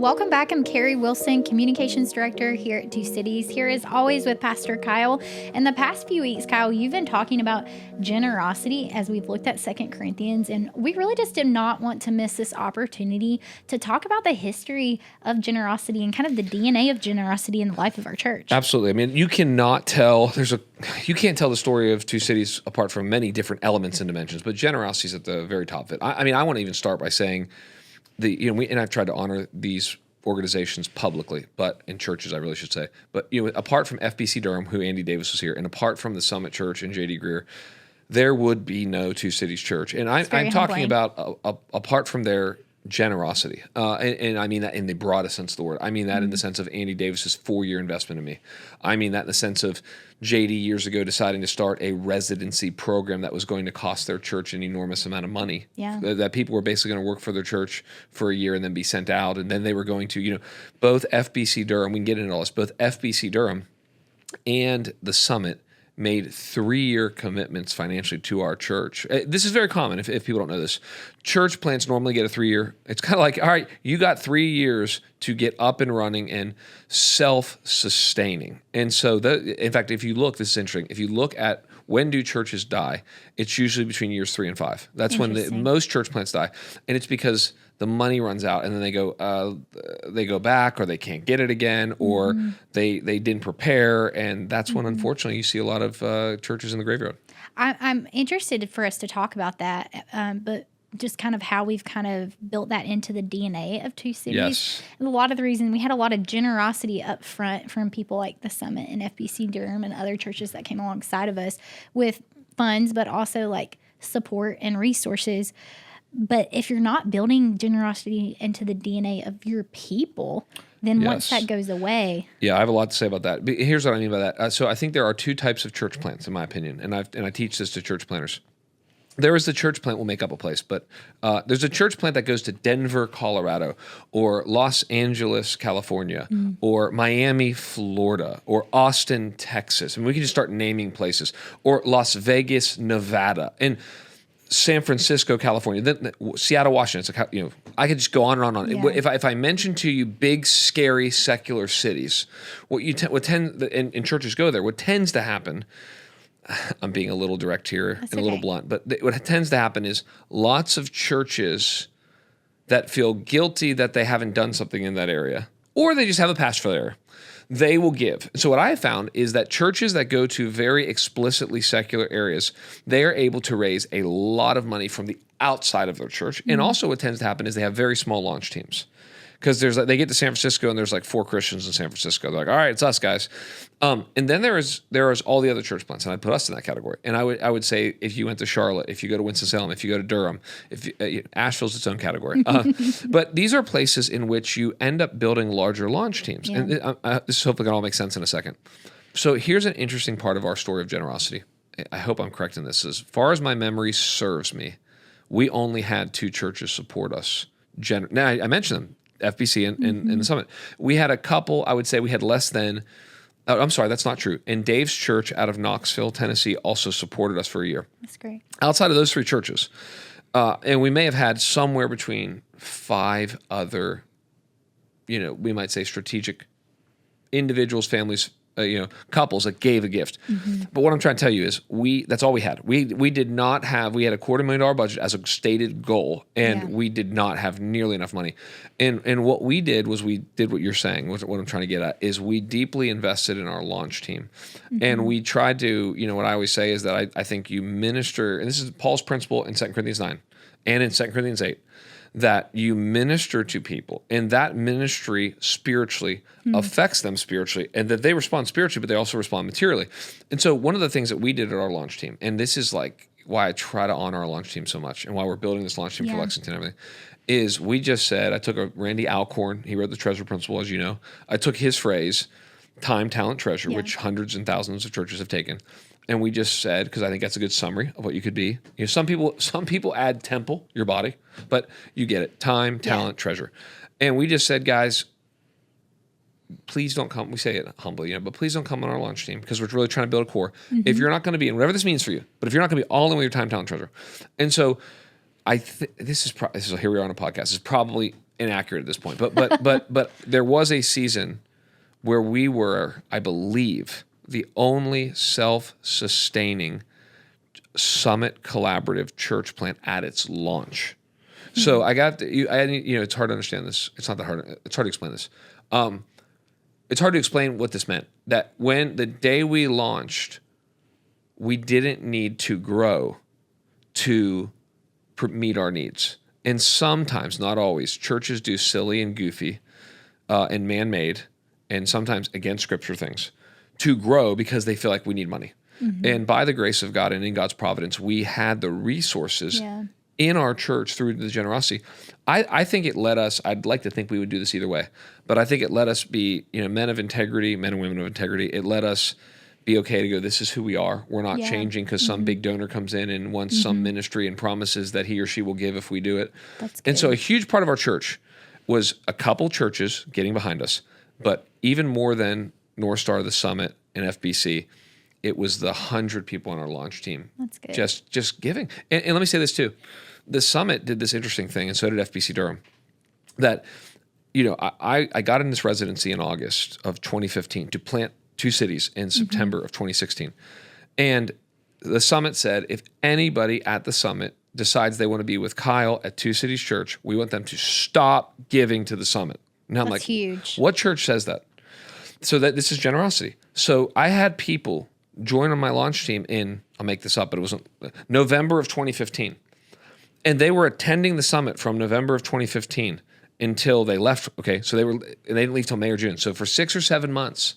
Welcome back. I'm Kari Wilson, Communications Director here at Two Cities. Here as always with Pastor Kyle. In the past few weeks, Kyle, you've been talking about generosity as we've looked at 2 Corinthians, and we really just did not want to miss this opportunity to talk about the history of generosity and kind of the DNA of generosity in the life of our church. Absolutely. I mean, you can't tell the story of Two Cities apart from many different elements and dimensions, but generosity is at the very top of it. I want to even start by saying and I've tried to honor these organizations publicly, but in churches, I really should say. But apart from FBC Durham, who Andy Davis was here, and apart from the Summit Church and J.D. Greer, there would be no Two Cities Church. And I'm talking about apart from their generosity, and I mean that in the broadest sense of the word. I mean that in the sense of Andy Davis's 4-year investment in me. I mean that in the sense of JD years ago deciding to start a residency program that was going to cost their church an enormous amount of money. Yeah. That people were basically going to work for their church for a year and then be sent out, and then they were going to, both FBC Durham, we can get into all this, both FBC Durham and the Summit made 3-year commitments financially to our church. This is very common if people don't know this. Church plants normally get a 3-year. It's kind of like, all right, you got 3 years to get up and running and self-sustaining. And so, in fact, if you look, this is interesting. If you look at when do churches die, it's usually between years 3 and 5. That's when most church plants die. And it's because the money runs out, and then they go back, or they can't get it again, or they didn't prepare, and that's when, unfortunately, you see a lot of churches in the graveyard. I'm interested for us to talk about that, but just kind of how we've kind of built that into the DNA of Two Cities. Yes. And a lot of the reason we had a lot of generosity up front from people like the Summit and FBC Durham and other churches that came alongside of us with funds, but also like support and resources. But if you're not building generosity into the DNA of your people, then once that goes away. Yeah, I have a lot to say about that. But here's what I mean by that. So I think there are 2 types of church plants, in my opinion, and I teach this to church planters. There is the church plant, we'll make up a place, but there's a church plant that goes to Denver, Colorado, or Los Angeles, California, or Miami, Florida, or Austin, Texas. And we can just start naming places. Or Las Vegas, Nevada. And San Francisco, California, then Seattle, Washington. It's I could just go on and on. Yeah. If I mention to you big, scary, secular cities, and churches go there, what tends to happen, I'm being a little direct here a little blunt, but what tends to happen is lots of churches that feel guilty that they haven't done something in that area, or they just have a pastor for the area. They will give. So what I have found is that churches that go to very explicitly secular areas, they are able to raise a lot of money from the outside of their church. And also what tends to happen is they have very small launch teams. Because they get to San Francisco and there's like 4 Christians in San Francisco. They're like, all right, it's us guys. And then there is all the other church plants, and I put us in that category. And I would say if you went to Charlotte, if you go to Winston-Salem, if you go to Durham, Asheville's its own category. But these are places in which you end up building larger launch teams. Yeah. And this hopefully can all make sense in a second. So here's an interesting part of our story of generosity. I hope I'm correct in this. As far as my memory serves me, we only had 2 churches support us. Now, I mentioned them. FBC and the Summit. We had a couple, I would say we had less than, I'm sorry, that's not true. And Dave's church out of Knoxville, Tennessee also supported us for a year. That's great. Outside of those 3 churches. And we may have had somewhere between 5 other, we might say strategic individuals, families, couples that gave a gift. But what I'm trying to tell you is that's all we had. We did not have, we had a $250,000 budget as a stated goal, and we did not have nearly enough money. And what we did was we did what you're saying, what I'm trying to get at, is we deeply invested in our launch team. And we tried to, what I always say is that I think you minister, and this is Paul's principle in 2 Corinthians 9 and in 2 Corinthians 8, that you minister to people, and that ministry spiritually affects them spiritually, and that they respond spiritually, but they also respond materially. And so one of the things that we did at our launch team, and this is like why I try to honor our launch team so much, and why we're building this launch team for Lexington and everything, is we just said, I took a Randy Alcorn, he wrote the Treasure Principle, as you know. I took his phrase, time, talent, treasure, which hundreds and thousands of churches have taken. And we just said, because I think that's a good summary of what you could be. Some people add temple, your body, but you get it. Time, talent, treasure. And we just said, guys, please don't come. We say it humbly, but please don't come on our launch team, because we're really trying to build a core. If you're not going to be, and whatever this means for you, but if you're not going to be all in with your time, talent, treasure. And so this is here we are on a podcast. This is probably inaccurate at this point. But there was a season where we were, I believe, the only self-sustaining Summit Collaborative church plant at its launch. So it's hard to understand this. It's not that hard. It's hard to explain this. It's hard to explain what this meant. That when the day we launched, we didn't need to grow to meet our needs. And sometimes, not always, churches do silly and goofy and man-made and sometimes against Scripture things to grow because they feel like we need money. Mm-hmm. And by the grace of God and in God's providence, we had the resources in our church through the generosity. I think it led us, I'd like to think we would do this either way, but I think it let us be, men of integrity, men and women of integrity. It let us be okay to go, this is who we are. We're not changing because some big donor comes in and wants some ministry and promises that he or she will give if we do it. That's good. And so a huge part of our church was a couple churches getting behind us, but even more than North Star, the Summit, and FBC, it was the 100 people on our launch team. That's good. Just giving. And let me say this too. The Summit did this interesting thing, and so did FBC Durham, that, I got in this residency in August of 2015 to plant 2 cities in September of 2016. And the Summit said, if anybody at the Summit decides they want to be with Kyle at 2 Cities Church, we want them to stop giving to the Summit. Now I'm That's like, huge. What church says that? So that this is generosity. So I had people join on my launch team in, I'll make this up, but it was November of 2015. And they were attending the Summit from November of 2015 until they left. Okay, so they didn't leave till May or June. So for 6 or 7 months,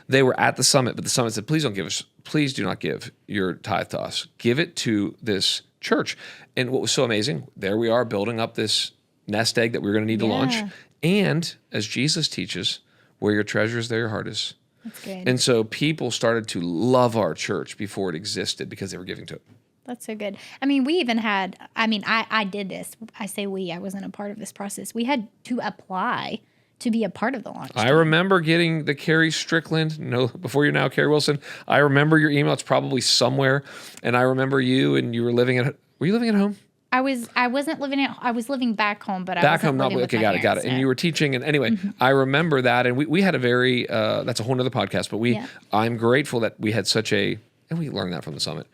they were at the Summit, but the Summit said, please do not give your tithe to us. Give it to this church. And what was so amazing, there we are building up this nest egg that we were going to need to launch. And as Jesus teaches, where your treasure is, there your heart is. That's good. And so people started to love our church before it existed because they were giving to it. That's so good. I mean, we even had, I did this. I say we, I wasn't a part of this process. We had to apply to be a part of the launch team. I remember getting the Kari Strickland, before you're now Kari Wilson. I remember your email. It's probably somewhere. And I remember you, and you were were you living at home? I wasn't living I was living back home, but back I wasn't home, living with my got it. parents, And you were teaching, and anyway, I remember that, and we had a very that's a whole nother podcast, but I'm grateful that we had and we learned that from the Summit.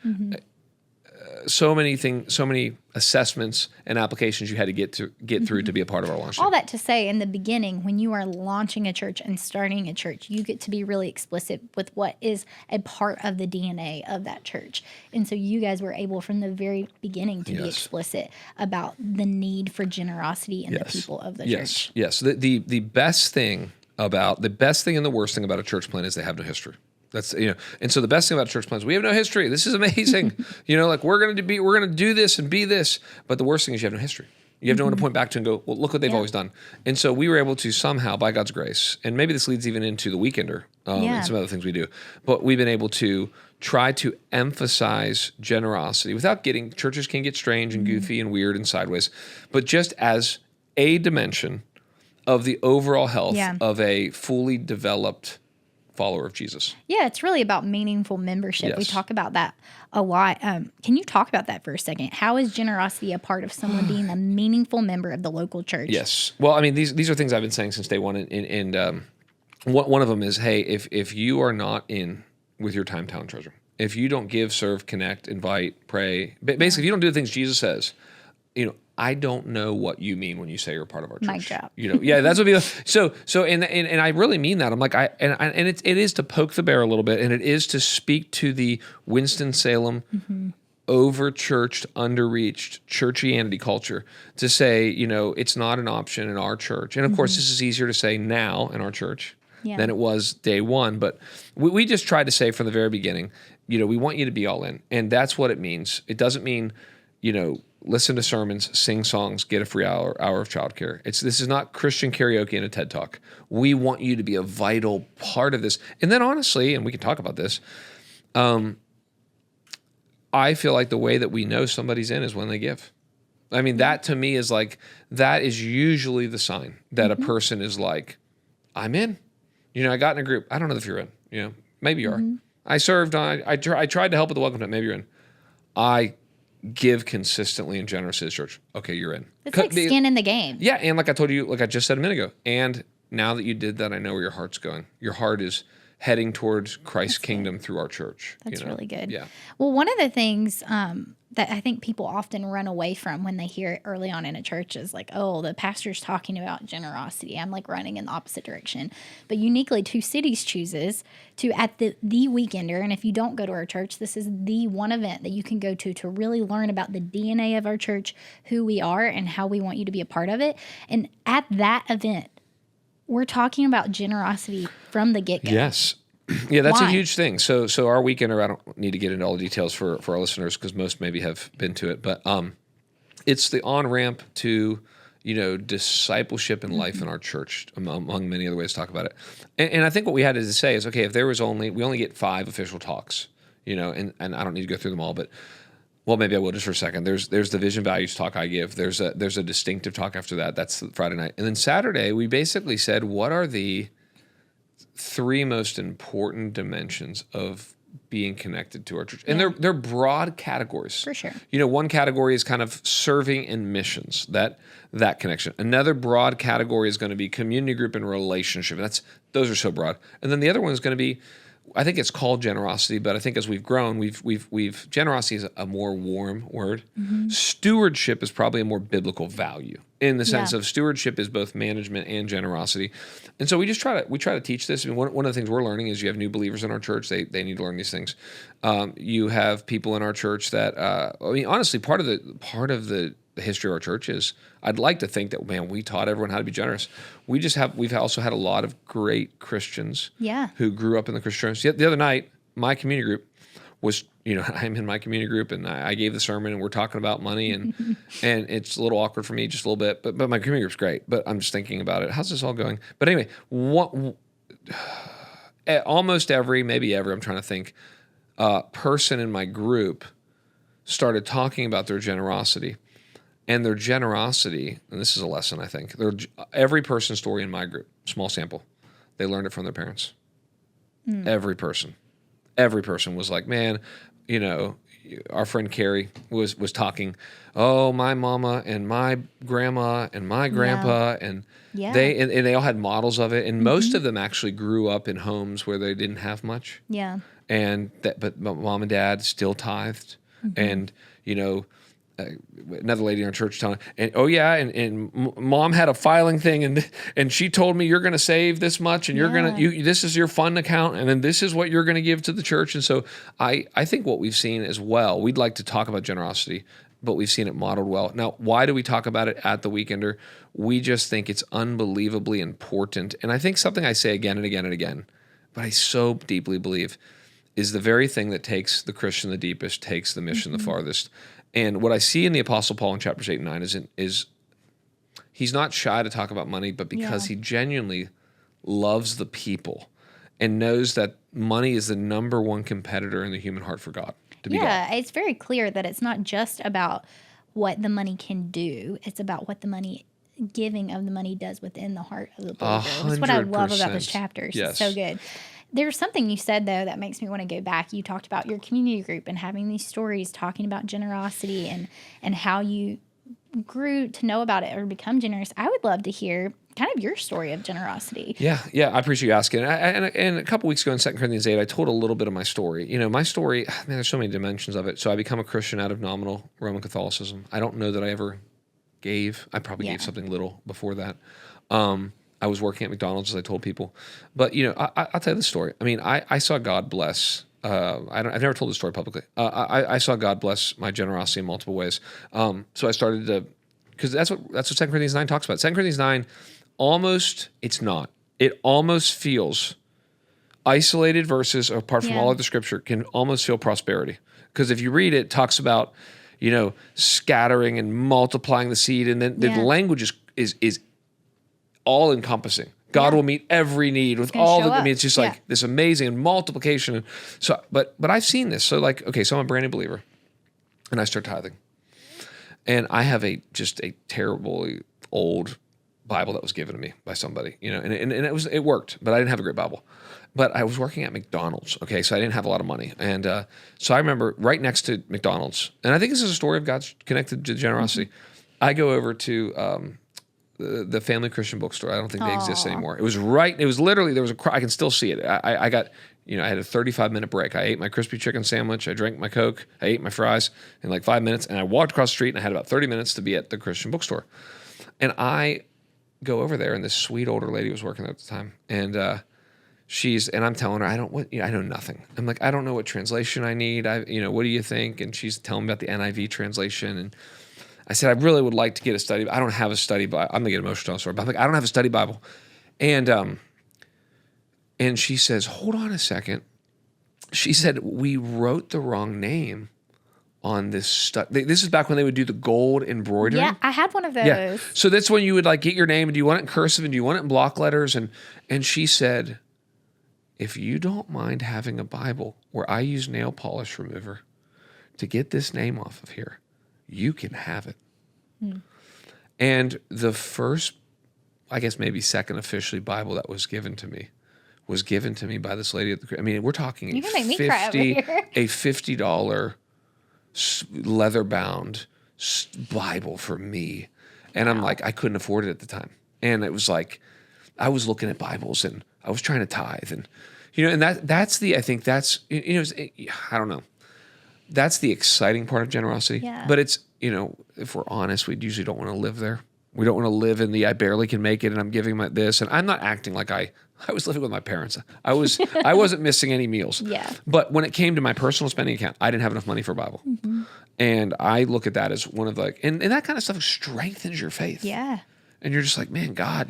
So many assessments and applications you had to get through to be a part of our launch team. All that to say, in the beginning, when you are launching a church and starting a church, you get to be really explicit with what is a part of the DNA of that church. And so you guys were able from the very beginning to be explicit about the need for generosity in the people of the church. Yes. The best thing and the worst thing about a church plant is they have no history. That's, and so the best thing about church plants, we have no history. This is amazing. We're going to do this and be this. But the worst thing is you have no history. You have no one to point back to and go, well, look what they've always done. And so we were able to somehow, by God's grace, and maybe this leads even into the Weekender and some other things we do, but we've been able to try to emphasize generosity without churches can get strange and goofy and weird and sideways, but just as a dimension of the overall health of a fully developed follower of Jesus. Yeah, it's really about meaningful membership. Yes. We talk about that a lot. Can you talk about that for a second? How is generosity a part of someone being a meaningful member of the local church? Yes. Well, I mean, these are things I've been saying since day one. And one of them is, hey, if you are not in with your time, talent, treasure, if you don't give, serve, connect, invite, pray, basically, if you don't do the things Jesus says, I don't know what you mean when you say you're a part of our church. Mic drop. That's what so and I really mean that. I'm like it is to poke the bear a little bit, and it is to speak to the Winston-Salem over churched, underreached churchianity culture to say, it's not an option in our church. And of course, this is easier to say now in our church than it was day one. But we just tried to say from the very beginning, we want you to be all in, and that's what it means. It doesn't mean, listen to sermons, sing songs, get a free hour of childcare. This is not Christian karaoke and a TED Talk. We want you to be a vital part of this. And then honestly, and we can talk about this, I feel like the way that we know somebody's in is when they give. I mean, that to me is that is usually the sign that a person is like, I'm in. I got in a group. I don't know if you're in. Maybe you are. I served. I tried to help with the welcome tent. Maybe you're in. I give consistently and generously to church. Okay, you're in. It's like skin in the game. Yeah, and like I told you, like I just said a minute ago, and now that you did that, I know where your heart's going. Your heart is heading towards Christ's kingdom through our church. That's really good. Yeah. Well, one of the things that I think people often run away from when they hear it early on in a church is like, oh, the pastor's talking about generosity. I'm like running in the opposite direction. But uniquely, Two Cities chooses to, at the Weekender, and if you don't go to our church, this is the one event that you can go to really learn about the DNA of our church, who we are, and how we want you to be a part of it. And at that event, we're talking about generosity from the get-go. Yes. Yeah, that's Why? a huge thing. So our weekender, I don't need to get into all the details for our listeners because most maybe have been to it, but it's the on-ramp to, discipleship and life in our church, among many other ways to talk about it. And I think what we had to say is, okay, if there was we only get 5 official talks, and I don't need to go through them all, but well, maybe I will just for a second. There's the vision values talk I give. There's a distinctive talk after that. That's Friday night. And then Saturday, we basically said, what are the 3 most important dimensions of being connected to our church? And they're broad categories. For sure. One category is kind of serving and missions, that connection. Another broad category is going to be community group and relationship. Those are so broad. And then the other one is going to be, I think it's called generosity, but I think as we've grown, we've generosity is a more warm word. Mm-hmm. Stewardship is probably a more biblical value in the sense of stewardship is both management and generosity. And so we try to teach this. I mean, one of the things we're learning is you have new believers in our church. They need to learn these things. You have people in our church that, honestly, part of the history of our church is, I'd like to think that, man, we taught everyone how to be generous. We've also had a lot of great Christians who grew up in the Christian church. The other night, my community group was, I'm in my community group and I gave the sermon and we're talking about money and and it's a little awkward for me just a little bit, but my community group's great. But I'm just thinking about it. How's this all going? But anyway, almost maybe every, I'm trying to think, person in my group started talking about their generosity. And their generosity, and this is a lesson, I think, every person's story in my group, small sample, they learned it from their parents. Every person was like, man, our friend Kari was talking, oh, my mama and my grandma and my grandpa, and they all had models of it. And most of them actually grew up in homes where they didn't have much. Yeah. But mom and dad still tithed. And, another lady in our church telling, and mom had a filing thing, and she told me you're going to save this much, and this is your fund account, and then this is what you're going to give to the church. And so I think what we've seen as well, we'd like to talk about generosity, but we've seen it modeled well. Now, why do we talk about it at the Weekender? We just think it's unbelievably important, and I think something I say again and again and again, but I so deeply believe is the very thing that takes the Christian the deepest, takes the mission the farthest. And what I see in the Apostle Paul in chapters 8 and 9 is he's not shy to talk about money, but because he genuinely loves the people and knows that money is the number one competitor in the human heart for God. It's very clear that it's not just about what the money can do. It's about what the giving of the money does within the heart of the believer. That's what I love about this chapter. It's so good. There's something you said, though, that makes me want to go back. You talked about your community group and having these stories talking about generosity and how you grew to know about it or become generous. I would love to hear kind of your story of generosity. Yeah, I appreciate you asking. And a couple weeks ago in 2 Corinthians 8, I told a little bit of my story. My story, man, there's so many dimensions of it. So I become a Christian out of nominal Roman Catholicism. I don't know that I ever gave. I probably gave something little before that. I was working at McDonald's, as I told people. But, I'll tell you the story. I mean, I saw God bless. I've never told this story publicly. I saw God bless my generosity in multiple ways. So I started to, because that's what 2 Corinthians 9 talks about. 2 Corinthians 9, it almost feels isolated verses apart from all of the scripture can almost feel prosperity. Because if you read it, it talks about, scattering and multiplying the seed. And then the language is all encompassing. God will meet every need with all the, I mean, it's just like this amazing multiplication. So, but I've seen this. So so I'm a brand new believer and I start tithing and I have just a terribly old Bible that was given to me by somebody, and it worked, but I didn't have a great Bible. But I was working at McDonald's, okay, so I didn't have a lot of money. And so I remember right next to McDonald's, and I think this is a story of God's connected to generosity. I go over to the Family Christian Bookstore. I don't think they exist anymore. It was literally, there was I can still see it. I got, I had a 35-minute break. I ate my crispy chicken sandwich. I drank my Coke. I ate my fries in like 5 minutes, and I walked across the street, and I had about 30 minutes to be at the Christian bookstore. And I go over there, and this sweet older lady was working there at the time, and I'm telling her, I know nothing. I'm like, I don't know what translation I need. What do you think? And she's telling me about the NIV translation. And I said, I really would like to get a study. I don't have a study Bible. I'm gonna get emotional, sorry, but I'm like, I don't have a study Bible. And she says, hold on a second. She said, we wrote the wrong name on this stuff. This is back when they would do the gold embroidery. Yeah, I had one of those. Yeah. So that's when you would like get your name, and do you want it in cursive, and do you want it in block letters? And she said, if you don't mind having a Bible where I use nail polish remover to get this name off of here, you can have it. And the first, I guess maybe second officially Bible that was given to me by this lady at we're talking You're gonna make me cry over here. a $50 leather-bound Bible for me. And I'm like, I couldn't afford it at the time. And it was like, I was looking at Bibles and I was trying to tithe, and that's I don't know. That's the exciting part of generosity. Yeah. But it's, if we're honest, we usually don't want to live there. We don't want to live in the I barely can make it and I'm giving my this, and I'm not acting like I was living with my parents. I wasn't missing any meals. Yeah. But when it came to my personal spending account, I didn't have enough money for a Bible. And I look at that as one of and that kind of stuff strengthens your faith. Yeah. And you're just like, man, God,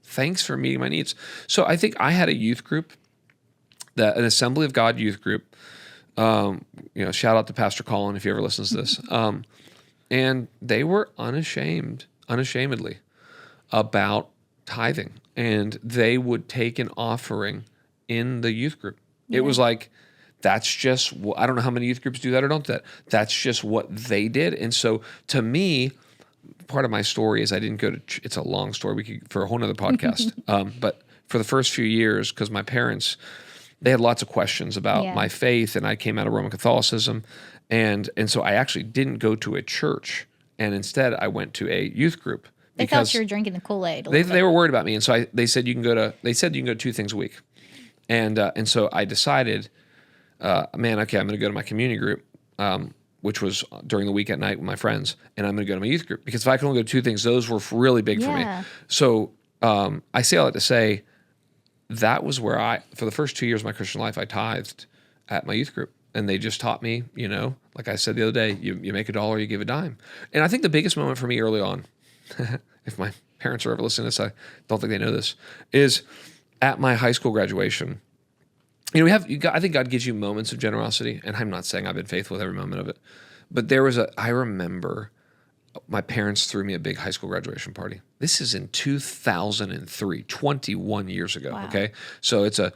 thanks for meeting my needs. So I think I had a youth group, an Assembly of God youth group. Shout out to Pastor Colin if he ever listens to this. And they were unashamedly about tithing. And they would take an offering in the youth group. Yeah. It was like, that's just, I don't know how many youth groups do that or don't do that. That's just what they did. And so to me, part of my story is I didn't go to, it's a long story for a whole nother podcast. But for the first few years, because my parents, they had lots of questions about my faith, and I came out of Roman Catholicism. And so I actually didn't go to a church, and instead I went to a youth group. They thought you were drinking the Kool-Aid. They were worried about me. And so they said you can go to 2 things a week. And so I decided, I'm going to go to my community group, which was during the week at night with my friends, and I'm going to go to my youth group, because if I can only go to 2 things, those were really big for me. So I say all that to say that was where for the first 2 years of my Christian life, I tithed at my youth group, and they just taught me, like I said the other day, you make $1, you give a dime. And I think the biggest moment for me early on, if my parents are ever listening to this, I don't think they know this, is at my high school graduation. I think God gives you moments of generosity, and I'm not saying I've been faithful with every moment of it, but I remember my parents threw me a big high school graduation party. This is in 2003, 21 years ago. Wow. Okay. So it's they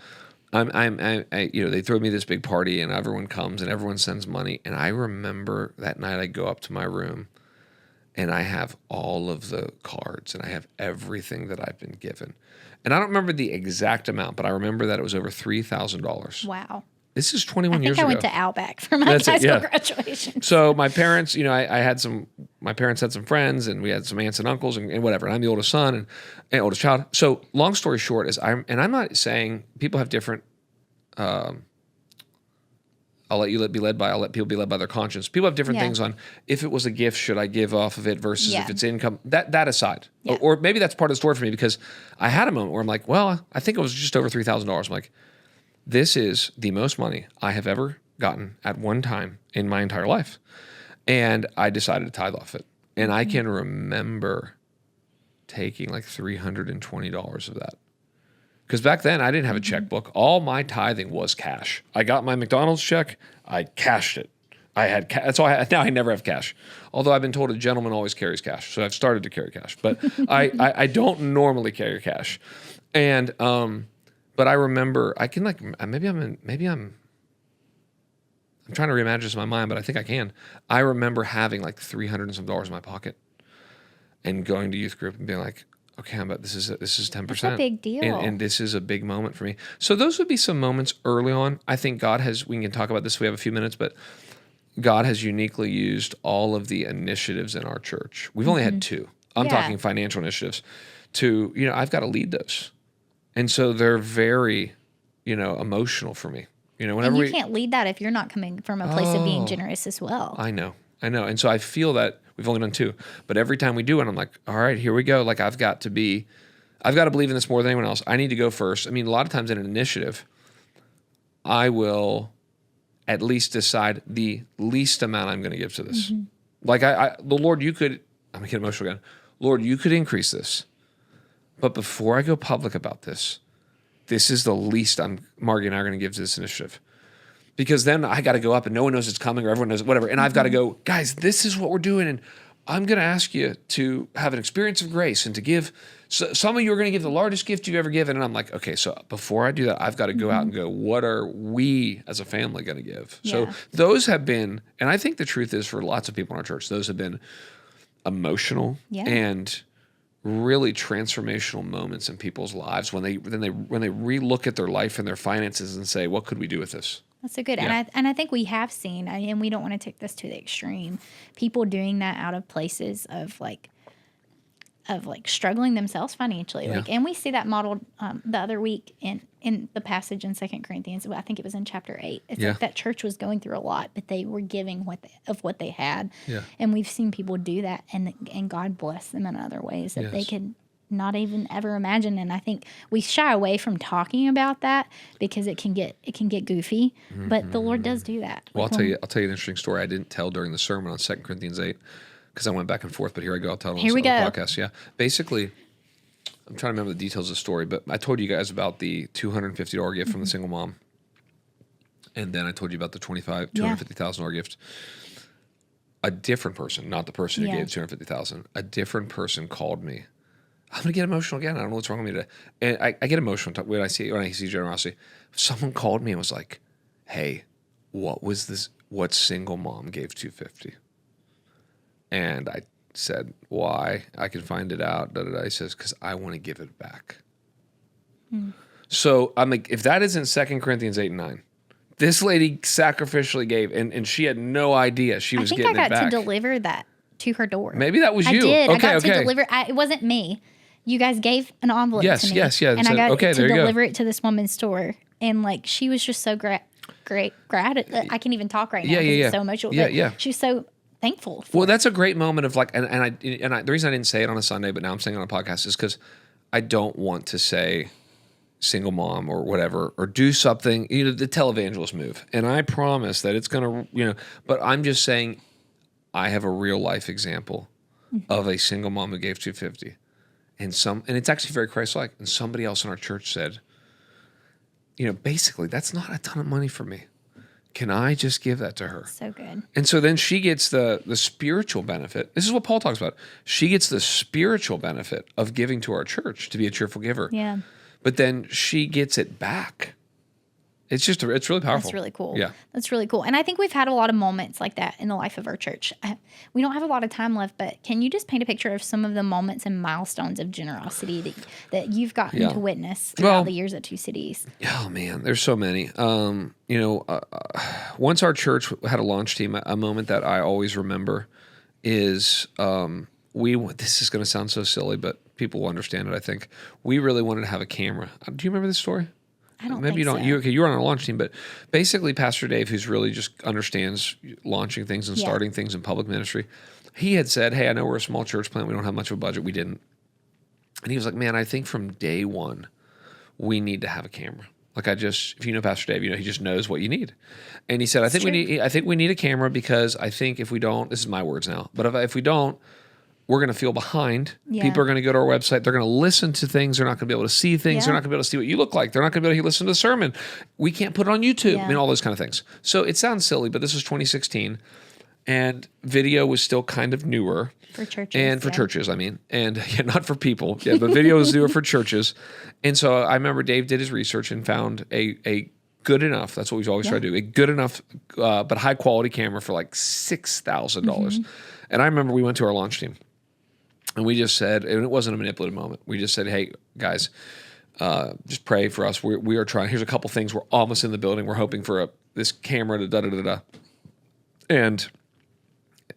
throw me this big party, and everyone comes and everyone sends money. And I remember that night I go up to my room and I have all of the cards and I have everything that I've been given. And I don't remember the exact amount, but I remember that it was over $3,000. Wow. This is 21 years ago. I ago. think I went to Outback for my high school graduation. So my parents, my parents had some friends, and we had some aunts and uncles and whatever. And I'm the oldest son and oldest child. So long story short is I'm not saying people have different, I'll let people be led by their conscience. People have different things on, if it was a gift, should I give off of it versus if it's income, that aside. Yeah. Or maybe that's part of the story for me, because I had a moment where I'm like, well, I think it was just over $3,000. I'm like, this is the most money I have ever gotten at one time in my entire life. And I decided to tithe off it. And I can remember taking like $320 of that. Because back then I didn't have a checkbook. All my tithing was cash. I got my McDonald's check, I cashed it. I had that's all I had. Now I never have cash. Although I've been told a gentleman always carries cash. So I've started to carry cash. But I don't normally carry cash. And but I remember I can I'm trying to reimagine this in my mind, but I think I can. I remember having like $300 and some in my pocket and going to youth group and being like, okay, this is 10%. It's a big deal. And this is a big moment for me. So those would be some moments early on. I think God has, we can talk about this, we have a few minutes, but God has uniquely used all of the initiatives in our church. We've only had two. I'm talking financial initiatives to, I've got to lead those. And so they're very, emotional for me. Whenever and you can't lead that if you're not coming from a place of being generous as well. I know. And so I feel that we've only done two, but every time we do it, I'm like, all right, here we go. Like I've got to believe in this more than anyone else. I need to go first. I mean, a lot of times in an initiative, I will at least decide the least amount I'm going to give to this. Mm-hmm. Like the Lord, I'm going to get emotional again. Lord, you could increase this, but before I go public about this is the least Margie and I are going to give to this initiative. Because then I got to go up and no one knows it's coming or everyone knows whatever. And I've got to go, guys, this is what we're doing. And I'm going to ask you to have an experience of grace and to give. So some of you are going to give the largest gift you've ever given. And I'm like, okay, so before I do that, I've got to go out and go, what are we as a family going to give? Yeah. So those have been, and I think the truth is for lots of people in our church, those have been emotional and really transformational moments in people's lives when they relook at their life and their finances and say, what could we do with this? That's so good. Yeah. And I think we have seen, and we don't want to take this to the extreme, people doing that out of places of struggling themselves financially. Yeah. And we see that modeled the other week in the passage in 2 Corinthians. I think it was in chapter 8. It's like that church was going through a lot, but they were giving what they had. Yeah. And we've seen people do that, and God bless them in other ways that they could not even ever imagine. And I think we shy away from talking about that because it can get goofy, but the Lord does do that. Well, I'll tell you an interesting story I didn't tell during the sermon on 2 Corinthians 8 because I went back and forth, but here I go. I'll tell it on the podcast. Yeah. Basically, I'm trying to remember the details of the story, but I told you guys about the $250 gift from the single mom. And then I told you about the $250,000 gift. A different person, not the person who gave $250,000, a different person called me. I'm going to get emotional again. I don't know what's wrong with me today. And I get emotional when I see generosity. Someone called me and was like, hey, what single mom gave $250? And I said, why? I can find it out. He says, because I want to give it back. So I'm like, if that isn't 2 Corinthians 8 and 9, this lady sacrificially gave, and she had no idea she was getting it back. I think I got to deliver that to her door. Maybe that was you. I did. Okay, I got to deliver. It wasn't me. You guys gave an envelope to me. Yes. And I got to deliver it to this woman's door. And she was just so great. I can't even talk right now because it's so emotional. Yeah. She was so thankful. Well, that's a great moment of the reason I didn't say it on a Sunday, but now I'm saying it on a podcast is because I don't want to say single mom or whatever, or do something, the televangelist move. And I promise that it's going to, but I'm just saying I have a real life example of a single mom who gave $250. And it's actually very Christ-like. And somebody else in our church said, basically, that's not a ton of money for me. Can I just give that to her? So good. And so then she gets the spiritual benefit. This is what Paul talks about. She gets the spiritual benefit of giving to our church, to be a cheerful giver. Yeah. But then she gets it back. It's really powerful. That's really cool. Yeah. That's really cool. And I think we've had a lot of moments like that in the life of our church. We don't have a lot of time left, but can you just paint a picture of some of the moments and milestones of generosity that you've gotten to witness throughout the years at Two Cities? Oh, man, there's so many. Once our church had a launch team, a moment that I always remember is this is going to sound so silly, but people will understand it, I think. We really wanted to have a camera. Do you remember this story? I don't Maybe think you don't. So. You were on our launch team, but basically Pastor Dave, who's really just understands launching things and starting things in public ministry, he had said, hey, I know we're a small church plant. We don't have much of a budget. We didn't. And he was like, man, I think from day one, we need to have a camera. If you know Pastor Dave, he just knows what you need. And he said, I think we need a camera because I think if we don't, this is my words now, but if we don't, we're going to feel behind. Yeah. People are going to go to our website. They're going to listen to things. They're not going to be able to see things. Yeah. They're not going to be able to see what you look like. They're not going to be able to listen to the sermon. We can't put it on YouTube. Yeah. All those kind of things. So it sounds silly, but this was 2016, and video was still kind of newer. For churches. And for churches, and not for people. Yeah, but video was newer for churches. And so I remember Dave did his research and found a good enough, that's what we've always tried to do, a good enough but high quality camera for $6,000. And I remember we went to our launch team. And we just said, and it wasn't a manipulative moment. We just said, hey, guys, just pray for us. We are trying. Here's a couple things. We're almost in the building. We're hoping for this camera to da-da-da-da. And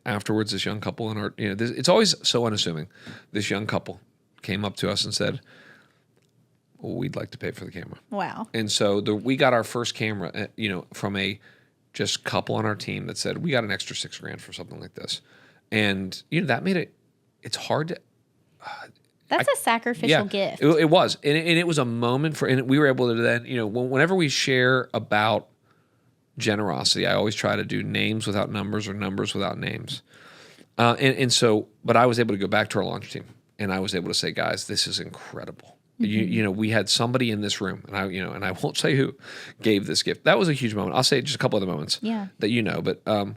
afterwards, this young couple in our, it's always so unassuming. This young couple came up to us and said, well, we'd like to pay for the camera. Wow. And so we got our first camera, from a just couple on our team that said, we got an extra $6,000 for something like this. And, that made it's hard to. That's a sacrificial gift. It was. And it was a moment and we were able to then, whenever we share about generosity, I always try to do names without numbers or numbers without names. But I was able to go back to our launch team and I was able to say, guys, this is incredible. We had somebody in this room, and I won't say who gave this gift. That was a huge moment. I'll say just a couple other moments that but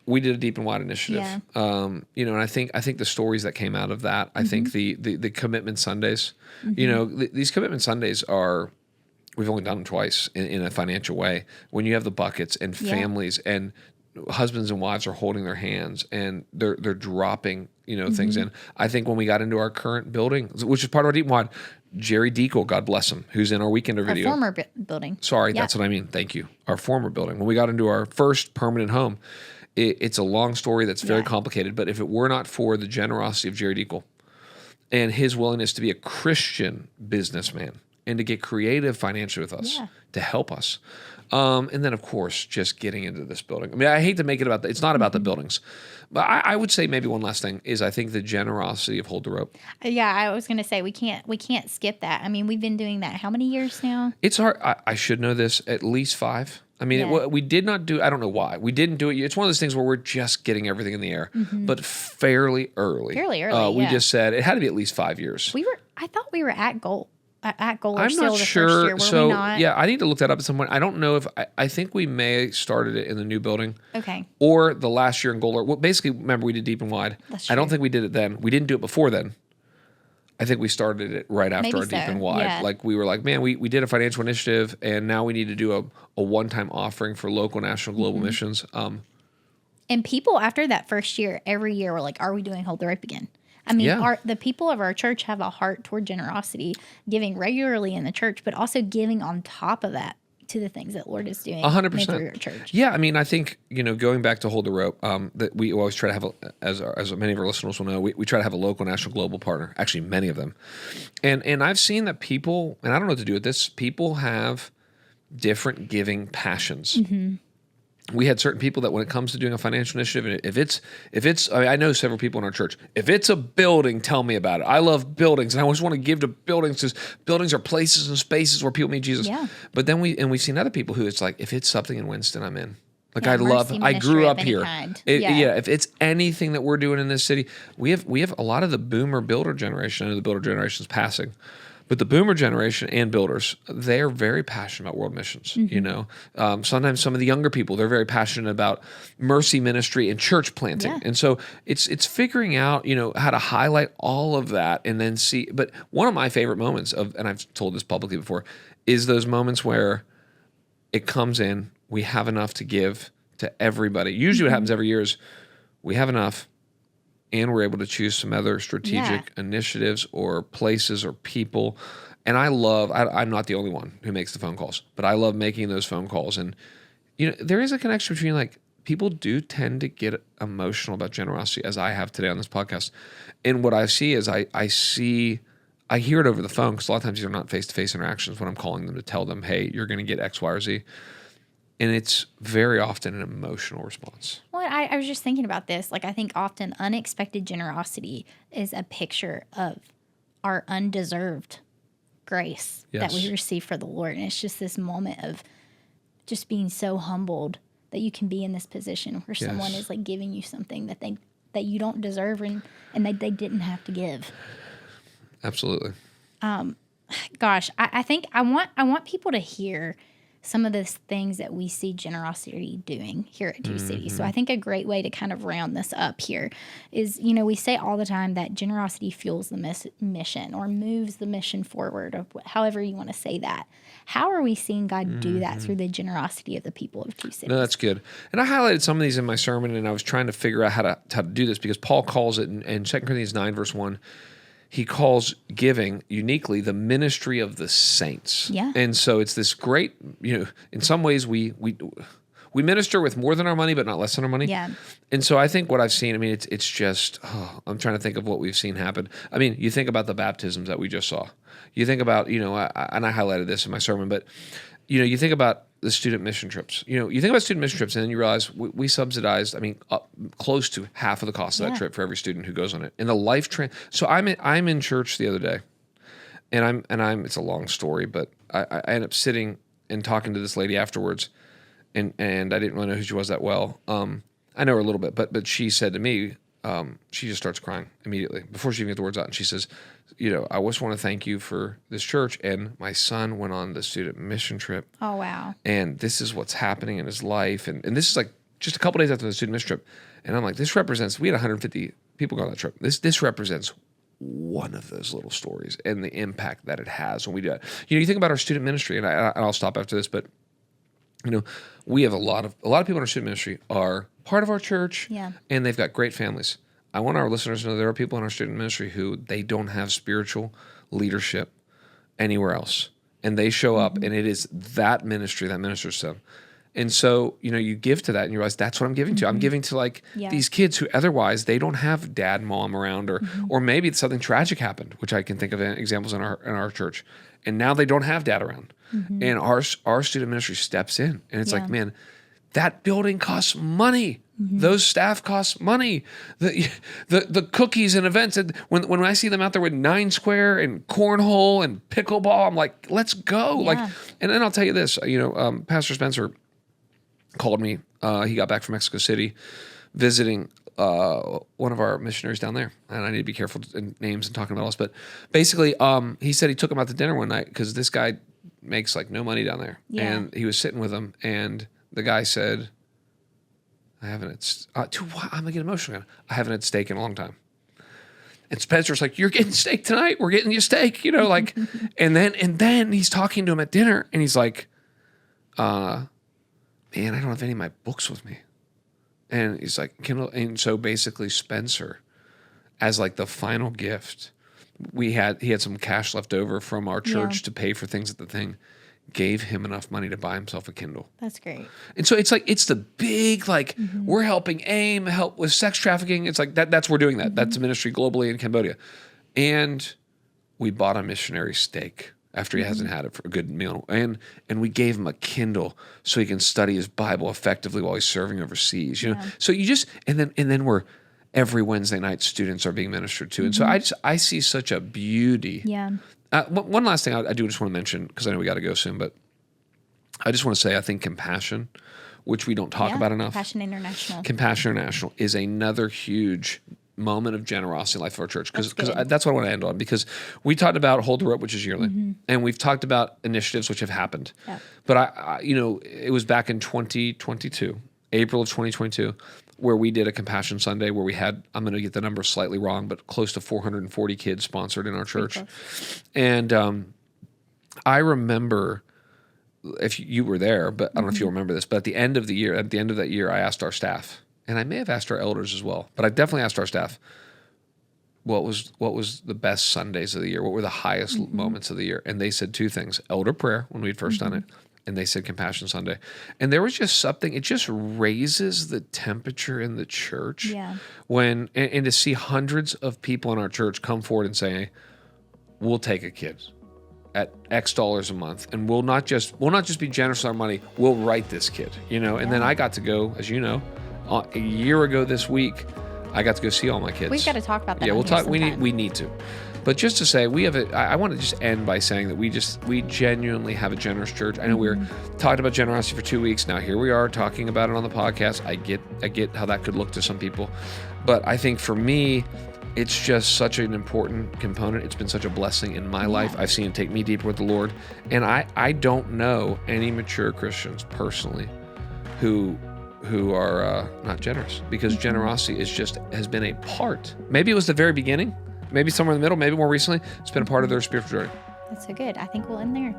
we did a Deep and Wide initiative. Yeah. And I think the stories that came out of that, I think the Commitment Sundays, these Commitment Sundays we've only done them twice in a financial way. When you have the buckets and families and husbands and wives are holding their hands and they're dropping things in. I think when we got into our current building, which is part of our Deep and Wide, Jerry Deacle, God bless him, who's in our Weekender video. Our former building. Sorry, that's what I mean. Thank you. Our former building. When we got into our first permanent home, it's a long story that's very complicated, but if it were not for the generosity of Jerry Deacle and his willingness to be a Christian businessman and to get creative financially with us to help us. And then, of course, just getting into this building. I mean, I hate to make it about it's not about the buildings. But I would say maybe one last thing is I think the generosity of Hold the Rope. Yeah, I was going to say we can't skip that. I mean, we've been doing that how many years now? It's hard. I should know this, at least 5. I mean, we did not do, I don't know why. We didn't do it. It's one of those things where we're just getting everything in the air, but fairly early. We just said it had to be at least 5 years. I thought we were at goal. At goal or I'm still not the sure. First year, So we not? yeah, I need to look that up at some point. I don't know if I think we may started it in the new building. Okay. Or the last year in Gold. Well, basically, remember we did Deep and Wide. That's I don't true. think we did it then. We didn't do it before then. I think we started it right after Maybe our Deep so, and Wide. yeah. Like we were like, man, we did a financial initiative, and now we need to do a one-time offering for local, national, global missions. And people after that first year, every year, were like, "Are we doing Hold the Rope again?" I mean, the people of our church have a heart toward generosity, giving regularly in the church, but also giving on top of that to the things that Lord is doing 100% through your church. Yeah, I mean, I think going back to Hold the Rope, that we always try to have, as many of our listeners will know, we try to have a local, national, global partner. Actually, many of them, and I've seen that people, and I don't know what to do with this. People have different giving passions. We had certain people that when it comes to doing a financial initiative, if it's, I mean, I know several people in our church, if it's a building, tell me about it. I love buildings and I always want to give to buildings because buildings are places and spaces where people meet Jesus. Yeah. But then we've seen other people who it's like, if it's something in Winston, I'm in. Like I mercy grew ministry up of any here. kind. If it's anything that we're doing in this city, we have a lot of the boomer builder generation. I know the builder generation is passing. But the boomer generation and builders, they're very passionate about world missions. Sometimes some of the younger people, they're very passionate about mercy ministry and church planting. Yeah. And so it's figuring out, how to highlight all of that and then see. But one of my favorite moments and I've told this publicly before, is those moments where it comes in, we have enough to give to everybody. Usually what happens every year is we have enough, and we're able to choose some other strategic initiatives or places or people. And I'm not the only one who makes the phone calls, but I love making those phone calls. And, there is a connection between like people do tend to get emotional about generosity, as I have today on this podcast. And what I see is I hear it over the phone because a lot of times these are not face-to-face interactions when I'm calling them to tell them, hey, you're going to get X, Y, or Z. And it's very often an emotional response. Well, I was just thinking about this. Like, I think often unexpected generosity is a picture of our undeserved grace that we receive for the Lord. And it's just this moment of just being so humbled that you can be in this position where someone is like giving you something that you don't deserve and that they didn't have to give. Absolutely. Gosh, I think I want people to hear some of the things that we see generosity doing here at Two Cities. So I think a great way to kind of round this up here is, we say all the time that generosity fuels the mission or moves the mission forward, or however you want to say that. How are we seeing God do that through the generosity of the people of Two Cities? No, that's good. And I highlighted some of these in my sermon, and I was trying to figure out how to do this, because Paul calls it in 2 Corinthians 9, verse 1, he calls giving uniquely the ministry of the saints. Yeah. And so it's this great, in some ways we minister with more than our money, but not less than our money. Yeah. And so I think what I've seen, it's just, I'm trying to think of what we've seen happen. You think about the baptisms that we just saw. You think about, and I highlighted this in my sermon, but, you think about the student mission trips. You think about student mission trips, and then you realize we subsidized, close to half of the cost of that trip for every student who goes on it. And the life so I'm in church the other day, and I'm it's a long story, but I end up sitting and talking to this lady afterwards, and I didn't really know who she was that well. I know her a little bit, but she said to me, she just starts crying immediately before she even get the words out, and she says, I just want to thank you for this church, and my son went on the student mission trip. Oh, wow. And this is what's happening in his life. And this is like just a couple days after the student mission trip. And I'm like, this represents, we had 150 people go on that trip. This represents one of those little stories and the impact that it has when we do it. You think about our student ministry, and I'll stop after this, but we have a lot of people in our student ministry are part of our church, and they've got great families. I want our listeners to know there are people in our student ministry who they don't have spiritual leadership anywhere else. And they show up, and it is that ministry that ministers to them. And so, you give to that, and you realize that's what I'm giving to. I'm giving to these kids who otherwise they don't have dad and mom around, or maybe something tragic happened, which I can think of examples in our church. And now they don't have dad around. And our student ministry steps in, and it's like, man, that building costs money. Those staff cost money. The cookies and events. And when I see them out there with 9 square and cornhole and pickleball, I'm like, let's go. Yeah. And then I'll tell you this. Pastor Spencer called me. He got back from Mexico City, visiting one of our missionaries down there. And I need to be careful in names and talking about us. But basically, he said he took him out to dinner one night because this guy makes no money down there. Yeah. And he was sitting with him, and the guy said, I haven't I'm gonna get emotional. I haven't had steak in a long time. And Spencer's like, you're getting steak tonight. We're getting you steak, and then he's talking to him at dinner, and he's like, man, I don't have any of my books with me. And he's like, Kindle. And so basically Spencer, as the final gift, he had some cash left over from our church to pay for things at the thing, gave him enough money to buy himself a Kindle. That's great. And so it's the big, we're helping AIM, help with sex trafficking. It's that's we're doing that. That's a ministry globally in Cambodia. And we bought a missionary steak after he hasn't had it for a good meal. And we gave him a Kindle so he can study his Bible effectively while he's serving overseas. So you just, and then we're, every Wednesday night students are being ministered to. And so I see such a beauty. Yeah. One last thing I do just want to mention, because I know we got to go soon, but I just want to say I think compassion, which we don't talk about enough. Compassion International. Compassion International is another huge moment of generosity in the life of our church, because that's what I want to end on, because we talked about Hold the Rope, which is yearly, and we've talked about initiatives which have happened. Yeah. But I it was back in 2022, April of 2022, where we did a Compassion Sunday where we had, I'm going to get the number slightly wrong, but close to 440 kids sponsored in our church. And I remember, if you were there, but I don't know if you'll remember this, but at the end of that year, I asked our staff, and I may have asked our elders as well, but I definitely asked our staff, what was the best Sundays of the year? What were the highest moments of the year? And they said 2 things: elder prayer when we'd first done it, and they said Compassion Sunday. And there was just something, it just raises the temperature in the church when, and to see hundreds of people in our church come forward and say, we'll take a kid at X dollars a month, and we'll not just be generous with our money, we'll write this kid, And then I got to go, as you know, a year ago this week, I got to go see all my kids. We've got to talk about that. Yeah, we'll talk. We need to. But just to say, we have I want to just end by saying that we genuinely have a generous church. I know we were talking about generosity for 2 weeks. Now here we are talking about it on the podcast. I get how that could look to some people, but I think for me, it's just such an important component. It's been such a blessing in my life. I've seen it take me deeper with the Lord. And I don't know any mature Christians personally who are not generous, because generosity has been a part. Maybe it was the very beginning, maybe somewhere in the middle, maybe more recently, it's been a part of their spiritual journey. That's so good. I think we'll end there.